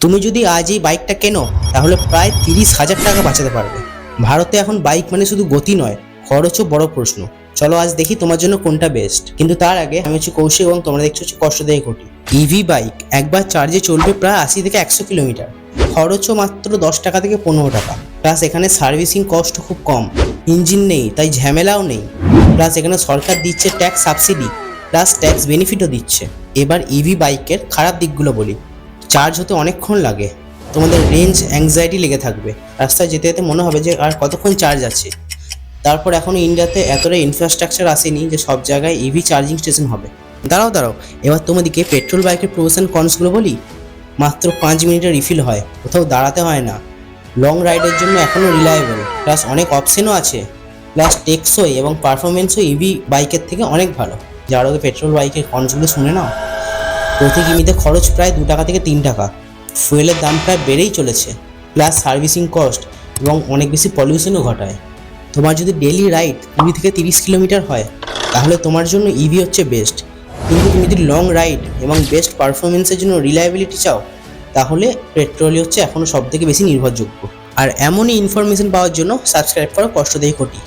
তুমি যদি আজ এই বাইকটা কেনো তাহলে প্রায় 30,000 টাকা বাঁচাতে পারবে। ভারতে এখন বাইক মানে শুধু গতি নয়, খরচও বড় প্রশ্ন। চলো আজ দেখি তোমার জন্য কোনটা বেস্ট। কিন্তু তার আগে আমি হচ্ছে কৌশিক এবং তোমরা দেখছো হচ্ছে কষ্টদায়ী ঘটি। ইভি বাইক একবার চার্জে চলবে প্রায় 80 থেকে 100 কিলোমিটার। খরচও মাত্র 10 টাকা থেকে 15 টাকা। প্লাস এখানে সার্ভিসিং কস্ট খুব কম, ইঞ্জিন নেই তাই ঝামেলাও নেই। প্লাস এখানে সরকার দিচ্ছে ট্যাক্স সাবসিডি, প্লাস ট্যাক্স বেনিফিটও দিচ্ছে। এবার ইভি বাইকের খারাপ দিকগুলো বলি। চার্জ হতে অনেকক্ষণ লাগে, তোমাদের রেঞ্জ অ্যাংজাইটি লেগে থাকবে, রাস্তায় যেতে যেতে মনে হবে যে আর কতক্ষণ চার্জ আছে। তারপর এখনও ইন্ডিয়াতে এতটা ইনফ্রাস্ট্রাকচার আসেনি যে সব জায়গায় ইভি চার্জিং স্টেশন হবে। দাঁড়াও এবার তোমাদেরকে পেট্রোল বাইকের প্রোস অ্যান্ড কনসগুলো বলি। মাত্র 5 মিনিটের রিফিল হয়, কোথাও দাঁড়াতে হয় না, লং রাইডের জন্য এখনও রিলায়েবল, প্লাস অনেক অপশনও আছে। প্লাস টেকসই এবং পারফরমেন্সও ইভি বাইকের থেকে অনেক ভালো। যারা পেট্রোল বাইকের কনসগুলো শুনে নাও। প্রতি কিমিতে খরচ প্রায় 2 টাকা থেকে 3 টাকা। ফুয়েলের দাম প্রায় বেড়েই চলেছে, প্লাস সার্ভিসিং কস্ট এবং অনেক বেশি পলিউশনও ঘটায়। তোমার যদি ডেলি রাইড 20 থেকে 30 কিলোমিটার হয় তাহলে তোমার জন্য ইভি হচ্ছে বেস্ট। কিন্তু তুমি যদি লং রাইড এবং বেস্ট পারফরমেন্সের জন্য রিলায়েবিলিটি চাও তাহলে পেট্রোলই হচ্ছে এখনও সবথেকে বেশি নির্ভরযোগ্য। আর এমনই ইনফরমেশন পাওয়ার জন্য সাবস্ক্রাইব করো কষ্টদায়ী ঘটি।